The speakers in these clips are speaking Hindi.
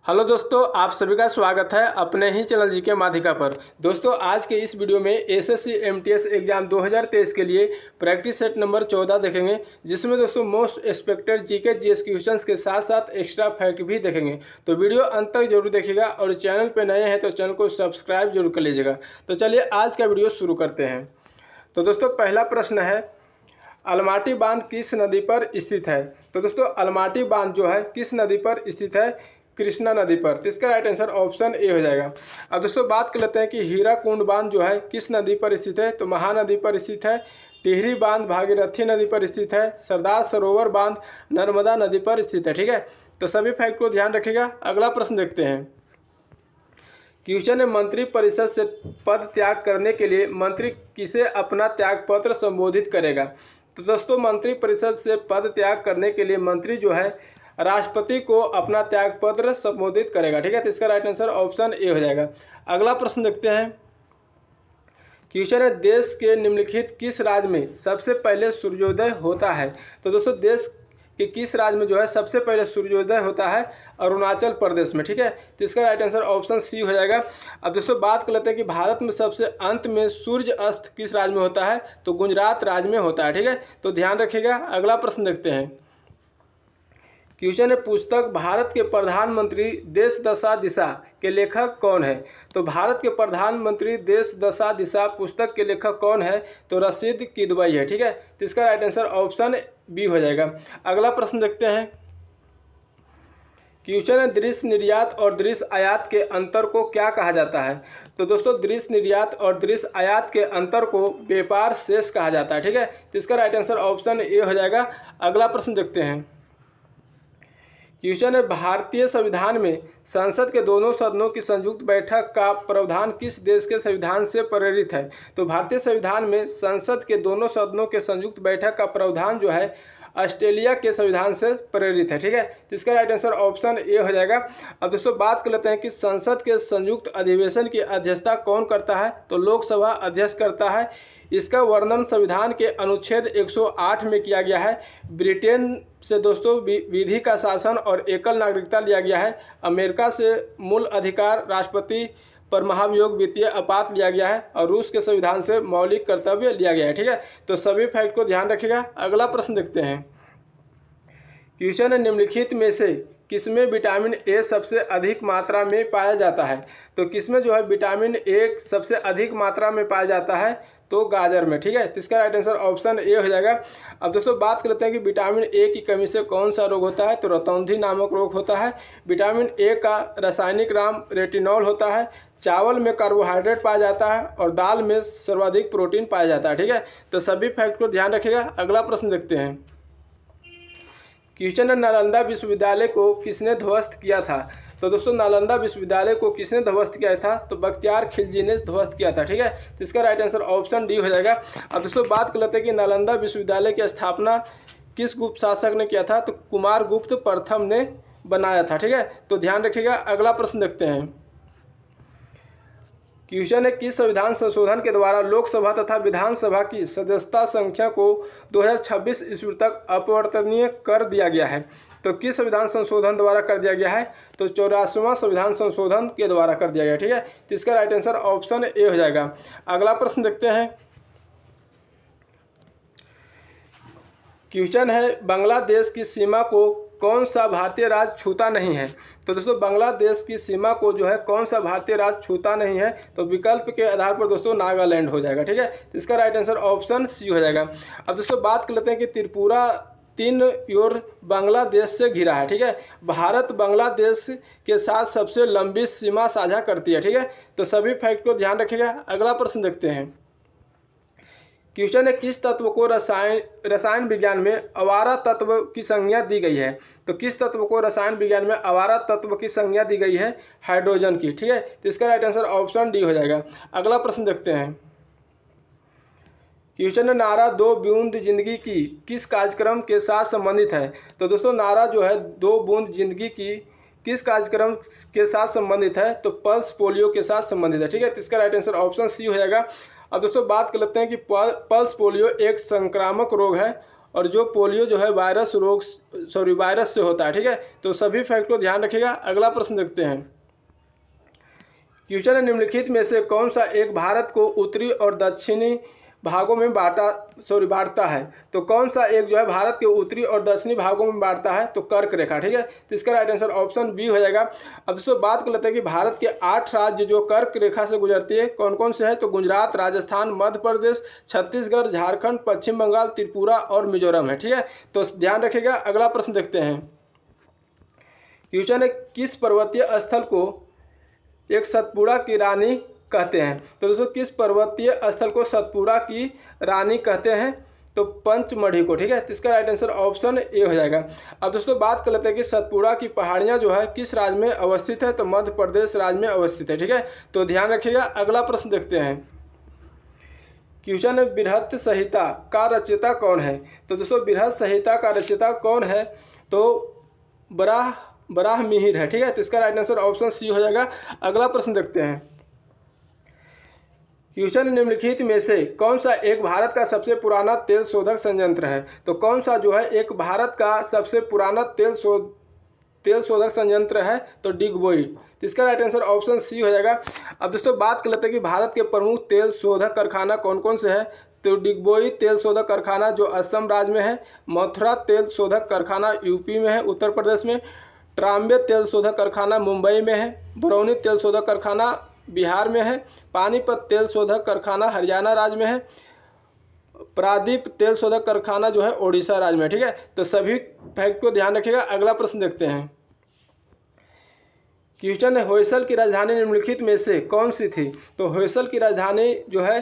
हेलो दोस्तों, आप सभी का स्वागत है अपने ही चैनल जीके माध्यिका पर। दोस्तों, आज के इस वीडियो में एसएससी एमटीएस एग्जाम 2023 के लिए प्रैक्टिस सेट नंबर 14 देखेंगे, जिसमें दोस्तों most expected GK GS questions के साथ साथ एक्स्ट्रा फैक्ट भी देखेंगे। तो वीडियो अंत तक जरूर देखिएगा और चैनल पर नए हैं तो चैनल को सब्सक्राइब जरूर कर लीजिएगा। तो चलिए आज का वीडियो शुरू करते हैं। तो दोस्तों, पहला प्रश्न है, अलमाटी बांध किस नदी पर स्थित है? तो दोस्तों, अलमाटी बांध जो है किस नदी पर स्थित है? कृष्णा नदी पर। तो इसका राइट आंसर ऑप्शन ए हो जाएगा। अब दोस्तों बात कर लेते हैं कि हीराकुंड बांध जो है किस नदी पर स्थित है? तो महानदी पर स्थित है। टिहरी बांध भागीरथी नदी पर स्थित है। सरदार सरोवर बांध नर्मदा नदी पर स्थित है। ठीक है, तो सभी फैक्ट को ध्यान रखिएगा। अगला प्रश्न देखते हैं। क्वेश्चन है, मंत्री परिषद से पद त्याग करने के लिए मंत्री किसे अपना त्यागपत्र संबोधित करेगा? तो दोस्तों, मंत्री परिषद से पद त्याग करने के लिए मंत्री जो है राष्ट्रपति को अपना त्यागपत्र संबोधित करेगा। ठीक है, तो इसका राइट आंसर ऑप्शन ए हो जाएगा। अगला प्रश्न देखते हैं। क्वेश्चन है, देश के निम्नलिखित किस राज्य में सबसे पहले सूर्योदय होता है? तो दोस्तों, देश के किस राज्य में जो है सबसे पहले सूर्योदय होता है? अरुणाचल प्रदेश में। ठीक है, तो इसका राइट आंसर ऑप्शन सी हो जाएगा। अब दोस्तों बात कर लेते हैं कि भारत में सबसे अंत में सूर्य अस्त किस राज्य में होता है? तो गुजरात राज्य में होता है। ठीक है, तो ध्यान रखिएगा। अगला प्रश्न देखते हैं। क्वेश्चन है, पुस्तक भारत के प्रधानमंत्री देश दशा दिशा के लेखक कौन है? तो भारत के प्रधानमंत्री देश दशा दिशा पुस्तक के लेखक कौन है? तो रशीद किदवई है। ठीक है, तो इसका राइट आंसर ऑप्शन बी हो जाएगा। अगला प्रश्न देखते हैं। क्वेश्चन है, दृश्य निर्यात और दृश्य आयात के अंतर को क्या कहा जाता है? तो दोस्तों, दृश्य निर्यात और दृश्य आयात के अंतर को व्यापार शेष कहा जाता है। ठीक है, तो इसका राइट आंसर ऑप्शन ए हो जाएगा। अगला प्रश्न देखते हैं। क्वेश्चन है, भारतीय संविधान में संसद के दोनों सदनों की संयुक्त बैठक का प्रावधान किस देश के संविधान से प्रेरित है? तो भारतीय संविधान में संसद के दोनों सदनों के संयुक्त बैठक का प्रावधान जो है ऑस्ट्रेलिया के संविधान से प्रेरित है। ठीक है, तो इसका राइट आंसर ऑप्शन ए हो जाएगा। अब दोस्तों बात कर लेते हैं कि संसद के संयुक्त अधिवेशन की अध्यक्षता कौन करता है? तो लोकसभा अध्यक्ष करता है। इसका वर्णन संविधान के अनुच्छेद 108 में किया गया है। ब्रिटेन से दोस्तों विधि का शासन और एकल नागरिकता लिया गया है। अमेरिका से मूल अधिकार, राष्ट्रपति पर महाभियोग, वित्तीय आपात लिया गया है और रूस के संविधान से मौलिक कर्तव्य लिया गया है। ठीक है, तो सभी फैक्ट को ध्यान रखिएगा। अगला प्रश्न देखते हैं। क्वेश्चन है, निम्नलिखित में से किसमें विटामिन ए सबसे अधिक मात्रा में पाया जाता है? तो किसमें जो है विटामिन ए सबसे अधिक मात्रा में पाया जाता है? तो गाजर में। ठीक है, तो इसका राइट आंसर ऑप्शन ए हो जाएगा। अब दोस्तों बात करते हैं कि विटामिन ए की कमी से कौन सा रोग होता है? तो रतौंधी नामक रोग होता है। विटामिन ए का रासायनिक नाम रेटिनॉल होता है। चावल में कार्बोहाइड्रेट पाया जाता है और दाल में सर्वाधिक प्रोटीन पाया जाता है। ठीक है, तो सभी फैक्ट को ध्यान रखिएगा। अगला प्रश्न देखते हैं। क्वेश्चन है, नालंदा विश्वविद्यालय को किसने ध्वस्त किया था? तो दोस्तों, नालंदा विश्वविद्यालय को किसने ध्वस्त किया था? तो बख्तियार खिलजी ने ध्वस्त किया था। ठीक है, तो इसका राइट आंसर ऑप्शन डी हो जाएगा। अब दोस्तों बात कर लेते हैं कि नालंदा विश्वविद्यालय की स्थापना किस गुप्त शासक ने किया था? तो कुमार गुप्त प्रथम ने बनाया था। ठीक है, तो ध्यान रखिएगा। अगला प्रश्न देखते हैं। क्वेश्चन है, किस संविधान संशोधन के द्वारा लोकसभा तथा विधानसभा की सदस्यता संख्या को 2026 ईस्वी तक अपरिवर्तनीय कर दिया गया है? तो किस संविधान संशोधन द्वारा कर दिया गया है? तो 84वां संविधान संशोधन के द्वारा कर दिया गया। ठीक है, तो इसका राइट आंसर ऑप्शन ए हो जाएगा। अगला प्रश्न देखते हैं। क्वेश्चन है, बांग्लादेश की सीमा को कौन सा भारतीय राज्य छूता नहीं है? तो दोस्तों, बांग्लादेश की सीमा को जो है कौन सा भारतीय राज्य छूता नहीं है? तो विकल्प के आधार पर दोस्तों नागालैंड हो जाएगा। ठीक है, तो इसका राइट आंसर ऑप्शन सी हो जाएगा। अब दोस्तों बात कर लेते हैं कि त्रिपुरा 3 ओर बांग्लादेश से घिरा है। ठीक है, भारत बांग्लादेश के साथ सबसे लंबी सीमा साझा करती है। ठीक है, तो सभी फैक्ट को ध्यान रखिएगा। अगला प्रश्न देखते हैं। क्वेश्चन है, किस तत्व को रसायन विज्ञान में अवारा तत्व की संज्ञा दी गई है? तो किस तत्व को रसायन विज्ञान में अवारा तत्व की संज्ञा दी गई है? हाइड्रोजन की। ठीक है, तो इसका राइट आंसर ऑप्शन डी हो जाएगा। अगला प्रश्न देखते हैं। क्वेश्चन है, नारा दो बूंद जिंदगी की किस कार्यक्रम के साथ संबंधित है? तो दोस्तों, नारा जो है दो बूंद जिंदगी की किस कार्यक्रम के साथ संबंधित है? तो पल्स पोलियो के साथ संबंधित है। ठीक है, तो इसका राइट आंसर ऑप्शन सी हो जाएगा। अब दोस्तों बात कर लेते हैं कि पल्स पोलियो एक संक्रामक रोग है और जो पोलियो जो है वायरस से होता है। ठीक है, तो सभी फैक्ट को ध्यान रखिएगा। अगला प्रश्न देखते हैं। क्वेश्चन है, निम्नलिखित में से कौन सा एक भारत को उत्तरी और दक्षिणी भागों में बांटता है। तो कौन सा एक जो है भारत के उत्तरी और दक्षिणी भागों में बांटता है, तो कर्क रेखा। ठीक है, तो इसका राइट आंसर ऑप्शन बी हो जाएगा। अब दोस्तों बात कर लेते हैं कि भारत के 8 राज्य जो कर्क रेखा से गुजरती है कौन कौन से है। तो गुजरात, राजस्थान, मध्य प्रदेश, छत्तीसगढ़, झारखंड, पश्चिम बंगाल, त्रिपुरा और मिजोरम है। ठीक है, तो ध्यान रखिएगा। अगला प्रश्न देखते हैं। क्वेश्चन है, किस पर्वतीय स्थल को एक सतपुड़ा की रानी कहते हैं। तो दोस्तों किस पर्वतीय स्थल को सतपुड़ा की रानी कहते हैं, तो पंचमढ़ी को। ठीक है, तो इसका राइट आंसर ऑप्शन ए हो जाएगा। अब दोस्तों बात कर लेते हैं कि सतपुड़ा की पहाड़ियाँ जो है किस राज्य में अवस्थित है। तो मध्य प्रदेश राज्य में अवस्थित है। ठीक है, तो ध्यान रखिएगा। अगला प्रश्न देखते हैं। क्वेश्चन है, बृहत संहिता का रचयिता कौन है। तो दोस्तों बृहत संहिता का रचयिता कौन है, तो बराहमिहिर है। ठीक है, तो इसका राइट आंसर ऑप्शन सी हो जाएगा। अगला प्रश्न देखते हैं। क्वेश्चन, निम्नलिखित में से कौन सा एक भारत का सबसे पुराना तेल शोधक संयंत्र है। तो कौन सा जो है एक भारत का सबसे पुराना तेल शोधक संयंत्र है, तो डिगबोई। तो इसका राइट आंसर ऑप्शन सी हो जाएगा। अब दोस्तों बात कर लेते हैं कि भारत के प्रमुख तेल शोधक कारखाना कौन कौन से हैं। तो डिगबोई तेल शोधक कारखाना जो असम राज्य में है, मथुरा तेल शोधक कारखाना यूपी में है उत्तर प्रदेश में, ट्राम्बे तेल शोधक कारखाना मुंबई में है, बरौनी तेल शोधक कारखाना बिहार में है, पानीपत तेल शोधक कारखाना हरियाणा राज्य में है, प्रादीप तेल शोधक कारखाना जो है ओडिशा राज्य में। ठीक है, तो सभी फैक्ट को ध्यान रखिएगा। अगला प्रश्न देखते हैं। क्वेश्चन है, होयसल की राजधानी निम्नलिखित में से कौन सी थी। तो होयसल की राजधानी जो है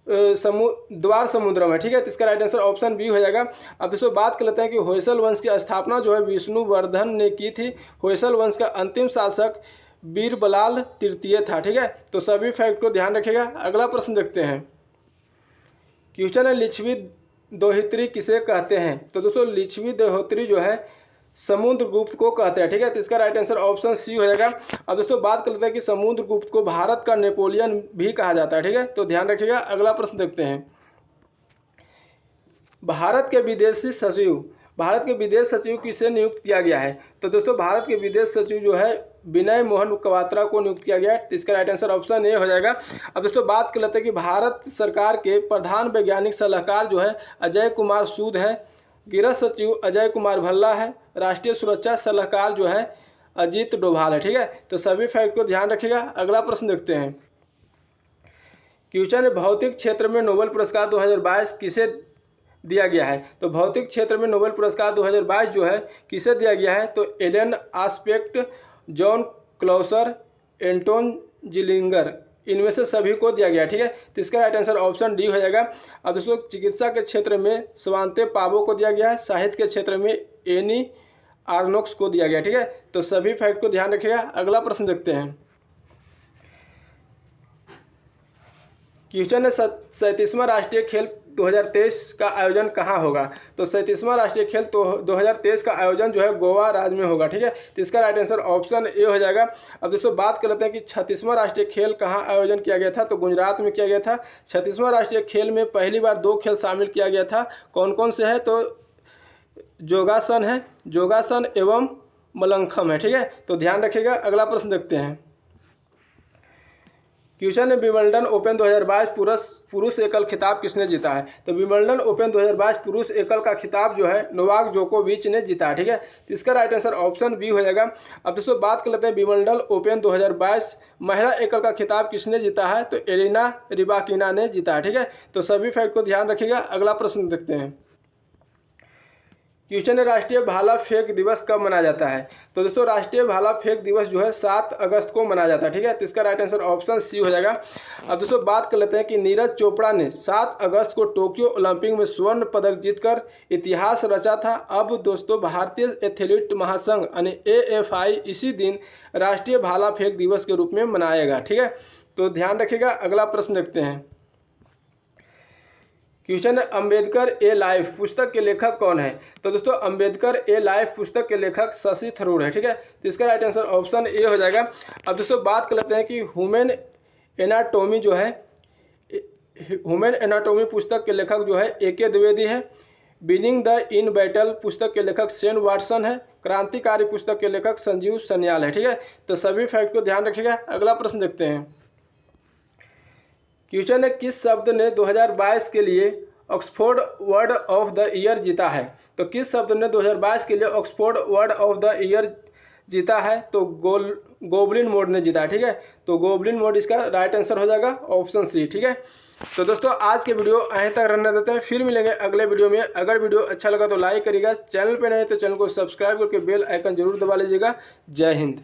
द्वार समुद्रम है। ठीक है, तो इसका राइट आंसर ऑप्शन बी हो जाएगा। अब दोस्तों बात कर लेते हैं कि होयसल वंश की स्थापना जो है विष्णुवर्धन ने की थी। होयसल वंश का अंतिम शासक बीरबलाल तृतीय था। ठीक है, तो सभी फैक्ट को ध्यान रखिएगा। अगला प्रश्न देखते हैं। क्वेश्चन है, लिच्छवी दोहित्री किसे कहते हैं। तो दोस्तों लिच्छवी दोहित्री जो है समुद्रगुप्त को कहते हैं। ठीक है, तो इसका राइट आंसर ऑप्शन सी हो जाएगा। अब दोस्तों बात कर लेते हैं कि समुद्रगुप्त को भारत का नेपोलियन भी कहा जाता है। ठीक है, तो ध्यान रखिएगा। अगला प्रश्न देखते हैं। भारत के विदेश सचिव किसे नियुक्त किया गया है। तो दोस्तों भारत के विदेश सचिव जो है विनय मोहन क्वात्रा को नियुक्त किया गया है। तो इसका राइट आंसर ऑप्शन ए हो जाएगा। अब दोस्तों बात कर लेते हैं कि भारत सरकार के प्रधान वैज्ञानिक सलाहकार जो है अजय कुमार सूद है, गृह सचिव अजय कुमार भल्ला है, राष्ट्रीय सुरक्षा सलाहकार जो है अजीत डोभाल है। ठीक है, तो सभी फैक्ट को ध्यान रखिएगा। अगला प्रश्न देखते हैं। क्वेश्चन है, भौतिक क्षेत्र में नोबेल पुरस्कार 2022 किसे दिया गया है। तो भौतिक क्षेत्र में नोबेल पुरस्कार 2022 जो है किसे दिया गया है। तो Alain Aspect, John Clauser, Anton Zeilinger, इनमें से सभी को दिया गया। ठीक है, तो इसका राइट आंसर ऑप्शन डी हो जाएगा। अब दोस्तों चिकित्सा के क्षेत्र में स्वांते पावो को दिया गया है, साहित्य के क्षेत्र में एनी आर्नोक्स को दिया गया। ठीक है, तो सभी फैक्ट को ध्यान रखिएगा। अगला प्रश्न देखते हैं। क्वेश्चन है, 37वां राष्ट्रीय खेल 2023 का आयोजन कहाँ होगा। तो 37वां राष्ट्रीय खेल 2023 का आयोजन जो है गोवा राज्य में होगा। ठीक है, तो इसका राइट आंसर ऑप्शन ए हो जाएगा। अब दोस्तों बात कर लेते हैं कि 36वां राष्ट्रीय खेल कहाँ आयोजन किया गया था। तो गुजरात में किया गया था। 36वां राष्ट्रीय खेल में पहली बार 2 खेल शामिल किया गया था। कौन कौन से है। तो जोगासन एवं मलंखम है। ठीक है, तो ध्यान रखिएगा। अगला प्रश्न देखते हैं। क्वेश्चन है, विंबलडन ओपन 2022 पुरुष एकल खिताब किसने जीता है। तो विंबलडन ओपन 2022 पुरुष एकल का खिताब जो है नोवाक जोकोविच ने जीता है। ठीक है, तो इसका राइट आंसर ऑप्शन बी हो जाएगा। अब दोस्तों बात कर लेते हैं विंबलडन ओपन 2022 महिला एकल का खिताब किसने जीता है। तो एलिना रिबाकिना ने जीता है। ठीक है, तो सभी फैक्ट को ध्यान रखिएगा। अगला प्रश्न देखते हैं। क्वेश्चन है, राष्ट्रीय भाला फेंक दिवस कब मनाया जाता है। तो दोस्तों राष्ट्रीय भाला फेंक दिवस जो है 7 अगस्त को मनाया जाता है। ठीक है, तो इसका राइट आंसर ऑप्शन सी हो जाएगा। अब दोस्तों बात कर लेते हैं कि नीरज चोपड़ा ने 7 अगस्त को टोक्यो ओलंपिक में स्वर्ण पदक जीतकर इतिहास रचा था। अब दोस्तों भारतीय एथलीट महासंघ यानी AFI इसी दिन राष्ट्रीय भाला फेंक दिवस के रूप में मनाएगा। ठीक है, तो ध्यान रखिएगा। अगला प्रश्न देखते हैं। क्वेश्चन है, अम्बेडकर ए लाइफ पुस्तक के लेखक कौन है। तो दोस्तों अम्बेडकर ए लाइफ पुस्तक के लेखक शशि थरूर है। ठीक है, तो इसका राइट आंसर ऑप्शन ए हो जाएगा। अब दोस्तों बात कर लेते हैं कि ह्यूमन एनाटॉमी पुस्तक के लेखक जो है AK द्विवेदी है। विनिंग द इन बैटल पुस्तक के लेखक शेन वाटसन है। क्रांतिकारी पुस्तक के लेखक संजीव सन्याल है। ठीक है, तो सभी फैक्ट को ध्यान रखिएगा। अगला प्रश्न देखते हैं। क्वेश्चन है, किस शब्द ने 2022 के लिए Oxford word of the year जीता है? तो किस शब्द ने 2022 के लिए Oxford word of the year जीता है? तो गोबलिन मोड ने जीता है। ठीक है, तो गोबलिन मोड इसका राइट आंसर हो जाएगा, ऑप्शन सी। ठीक है, तो दोस्तों आज के वीडियो यहीं तक रहने देते हैं, फिर मिलेंगे अगले वीडियो में। अगर वीडियो अच्छा लगा तो लाइक करिएगा, चैनल पे नहीं तो चैनल को सब्सक्राइब करके बेल आइकन जरूर दबा लीजिएगा। जय हिंद।